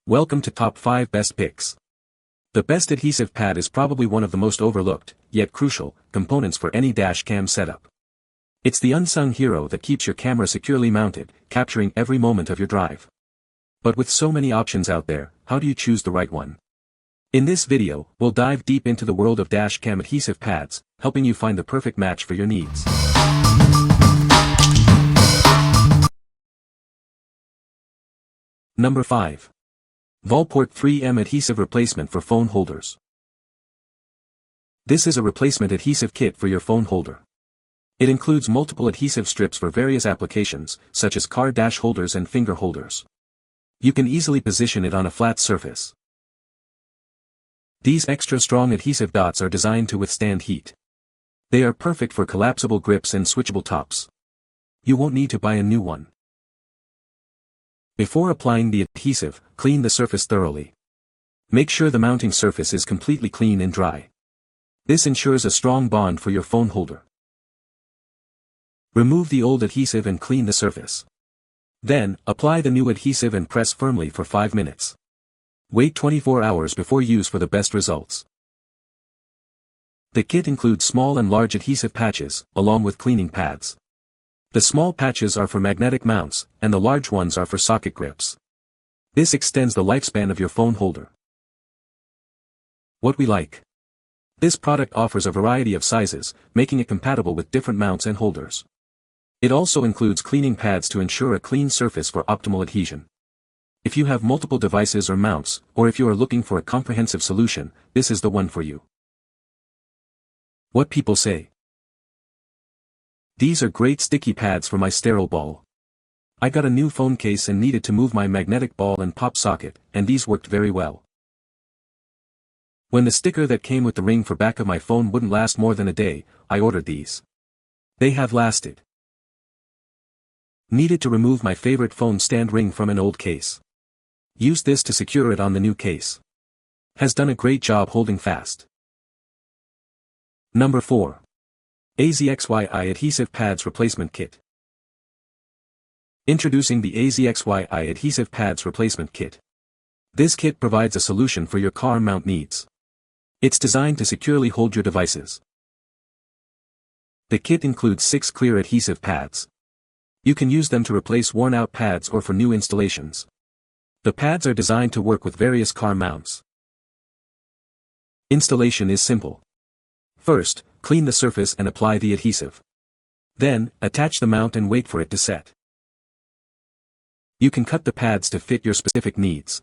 Welcome to Top 5 Best Picks. The best adhesive pad is probably one of the most overlooked, yet crucial, components for any dash cam setup. It's the unsung hero that keeps your camera securely mounted, capturing every moment of your drive. But with so many options out there, how do you choose the right one? In this video, we'll dive deep into the world of dash cam adhesive pads, helping you find the perfect match for your needs. Number 5. Volport 3M Adhesive Replacement for Phone Holders. This is a replacement adhesive kit for your phone holder. It includes multiple adhesive strips for various applications, such as car dash holders and finger holders. You can easily position it on a flat surface. These extra strong adhesive dots are designed to withstand heat. They are perfect for collapsible grips and switchable tops. You won't need to buy a new one. Before applying the adhesive, clean the surface thoroughly. Make sure the mounting surface is completely clean and dry. This ensures a strong bond for your phone holder. Remove the old adhesive and clean the surface. Then, apply the new adhesive and press firmly for 5 minutes. Wait 24 hours before use for the best results. The kit includes small and large adhesive patches, along with cleaning pads. The small patches are for magnetic mounts, and the large ones are for socket grips. This extends the lifespan of your phone holder. What we like. This product offers a variety of sizes, making it compatible with different mounts and holders. It also includes cleaning pads to ensure a clean surface for optimal adhesion. If you have multiple devices or mounts, or if you are looking for a comprehensive solution, this is the one for you. What people say. These are great sticky pads for my sterile ball. I got a new phone case and needed to move my magnetic ball and pop socket, and these worked very well. When the sticker that came with the ring for back of my phone wouldn't last more than a day, I ordered these. They have lasted. Needed to remove my favorite phone stand ring from an old case. Used this to secure it on the new case. Has done a great job holding fast. Number 4. AZXYI Adhesive Pads Replacement Kit. Introducing the AZXYI Adhesive Pads Replacement Kit. This kit provides a solution for your car mount needs. It's designed to securely hold your devices. The kit includes 6 clear adhesive pads. You can use them to replace worn-out pads or for new installations. The pads are designed to work with various car mounts. Installation is simple. First, clean the surface and apply the adhesive. Then, attach the mount and wait for it to set. You can cut the pads to fit your specific needs.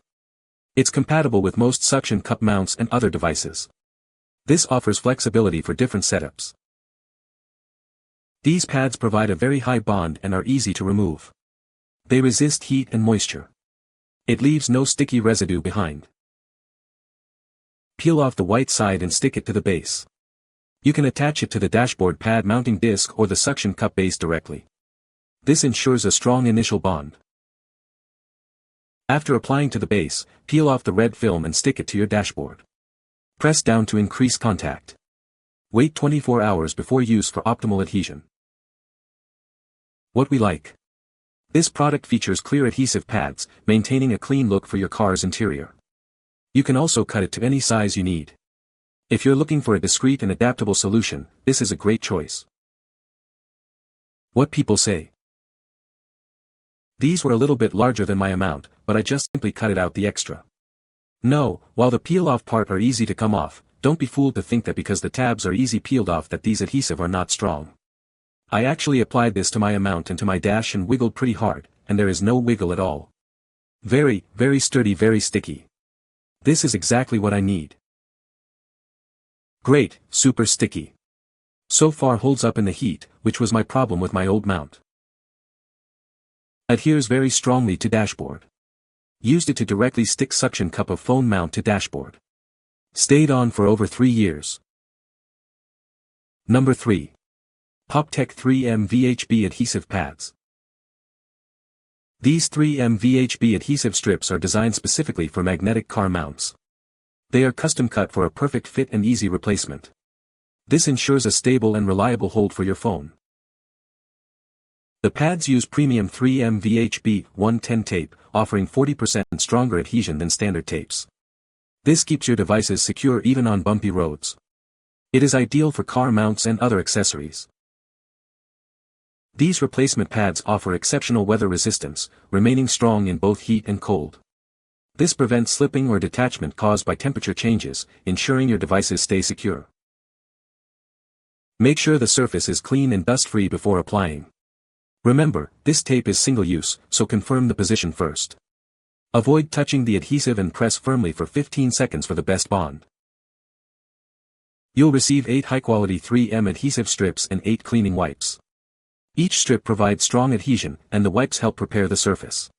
It's compatible with most suction cup mounts and other devices. This offers flexibility for different setups. These pads provide a very high bond and are easy to remove. They resist heat and moisture. It leaves no sticky residue behind. Peel off the white side and stick it to the base. You can attach it to the dashboard pad mounting disc or the suction cup base directly. This ensures a strong initial bond. After applying to the base, peel off the red film and stick it to your dashboard. Press down to increase contact. Wait 24 hours before use for optimal adhesion. What we like. This product features clear adhesive pads, maintaining a clean look for your car's interior. You can also cut it to any size you need. If you're looking for a discreet and adaptable solution, this is a great choice. What people say. These were a little bit larger than my amount, but I just simply cut it out the extra. No, while the peel-off part are easy to come off, don't be fooled to think that because the tabs are easy peeled off that these adhesive are not strong. I actually applied this to my amount and to my dash and wiggled pretty hard, and there is no wiggle at all. Very, very sturdy, very sticky. This is exactly what I need. Great, super sticky. So far holds up in the heat, which was my problem with my old mount. Adheres very strongly to dashboard. Used it to directly stick suction cup of phone mount to dashboard. Stayed on for over 3 years. Number 3. POPTECH 3M VHB Adhesive Pads. These 3M VHB adhesive strips are designed specifically for magnetic car mounts. They are custom cut for a perfect fit and easy replacement. This ensures a stable and reliable hold for your phone. The pads use premium 3M VHB 110 tape, offering 40% stronger adhesion than standard tapes. This keeps your devices secure even on bumpy roads. It is ideal for car mounts and other accessories. These replacement pads offer exceptional weather resistance, remaining strong in both heat and cold. This prevents slipping or detachment caused by temperature changes, ensuring your devices stay secure. Make sure the surface is clean and dust-free before applying. Remember, this tape is single-use, so confirm the position first. Avoid touching the adhesive and press firmly for 15 seconds for the best bond. You'll receive 8 high-quality 3M adhesive strips and 8 cleaning wipes. Each strip provides strong adhesion, and the wipes help prepare the surface.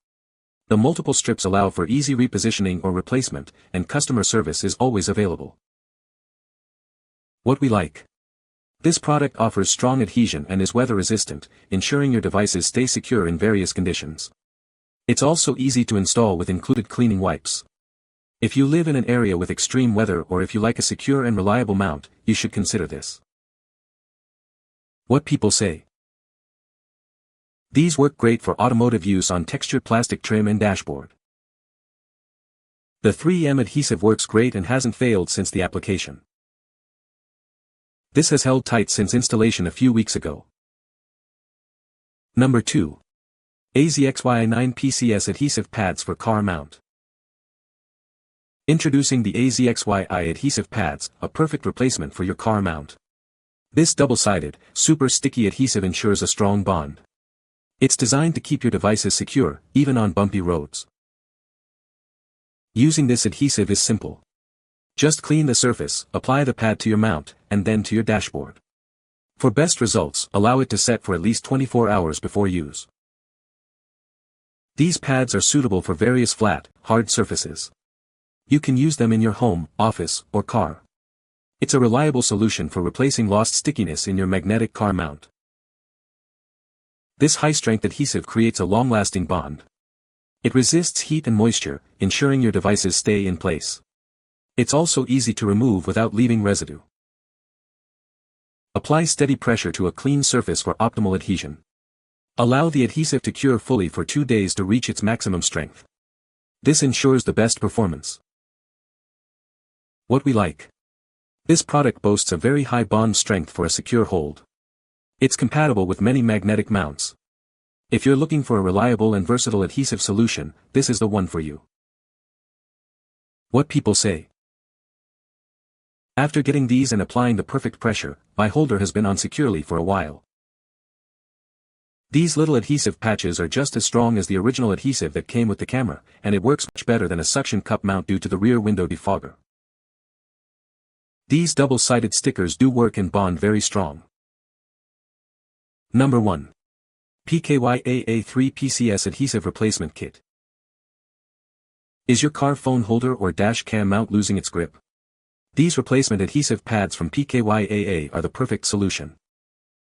The multiple strips allow for easy repositioning or replacement, and customer service is always available. What we like. This product offers strong adhesion and is weather resistant, ensuring your devices stay secure in various conditions. It's also easy to install with included cleaning wipes. If you live in an area with extreme weather or if you like a secure and reliable mount, you should consider this. What people say. These work great for automotive use on textured plastic trim and dashboard. The 3M adhesive works great and hasn't failed since the application. This has held tight since installation a few weeks ago. Number 2. AZXYI 9 PCS Adhesive Pads for Car Mount. Introducing the AZXYI Adhesive Pads, a perfect replacement for your car mount. This double-sided, super sticky adhesive ensures a strong bond. It's designed to keep your devices secure, even on bumpy roads. Using this adhesive is simple. Just clean the surface, apply the pad to your mount, and then to your dashboard. For best results, allow it to set for at least 24 hours before use. These pads are suitable for various flat, hard surfaces. You can use them in your home, office, or car. It's a reliable solution for replacing lost stickiness in your magnetic car mount. This high-strength adhesive creates a long-lasting bond. It resists heat and moisture, ensuring your devices stay in place. It's also easy to remove without leaving residue. Apply steady pressure to a clean surface for optimal adhesion. Allow the adhesive to cure fully for 2 days to reach its maximum strength. This ensures the best performance. What we like. This product boasts a very high bond strength for a secure hold. It's compatible with many magnetic mounts. If you're looking for a reliable and versatile adhesive solution, this is the one for you. What people say. After getting these and applying the perfect pressure, my holder has been on securely for a while. These little adhesive patches are just as strong as the original adhesive that came with the camera, and it works much better than a suction cup mount due to the rear window defogger. These double-sided stickers do work and bond very strong. Number 1. PKYAA 3 PCS Adhesive Replacement Kit. Is your car phone holder or dash cam mount losing its grip? These replacement adhesive pads from PKYAA are the perfect solution.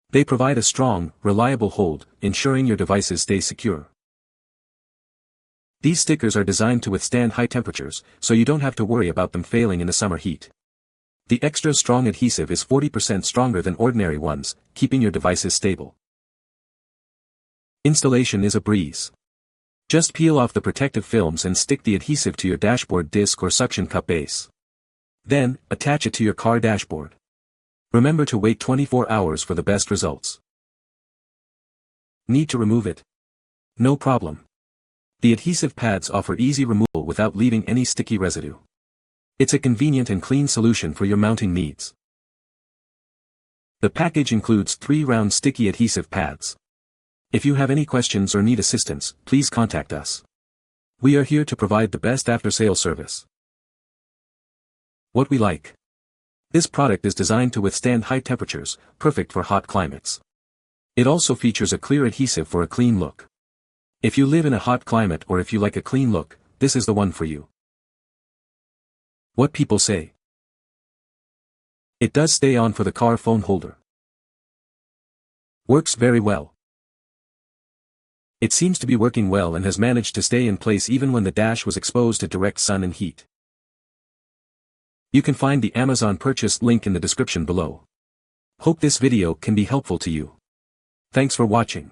They provide a strong, reliable hold, ensuring your devices stay secure. These stickers are designed to withstand high temperatures, so you don't have to worry about them failing in the summer heat. The extra strong adhesive is 40% stronger than ordinary ones, keeping your devices stable. Installation is a breeze. Just peel off the protective films and stick the adhesive to your dashboard disc or suction cup base. Then, attach it to your car dashboard. Remember to wait 24 hours for the best results. Need to remove it? No problem. The adhesive pads offer easy removal without leaving any sticky residue. It's a convenient and clean solution for your mounting needs. The package includes 3 round sticky adhesive pads. If you have any questions or need assistance, please contact us. We are here to provide the best after-sales service. What we like. This product is designed to withstand high temperatures, perfect for hot climates. It also features a clear adhesive for a clean look. If you live in a hot climate or if you like a clean look, this is the one for you. What people say. It does stay on for the car phone holder. Works very well. It seems to be working well and has managed to stay in place even when the dash was exposed to direct sun and heat. You can find the Amazon purchase link in the description below. Hope this video can be helpful to you. Thanks for watching.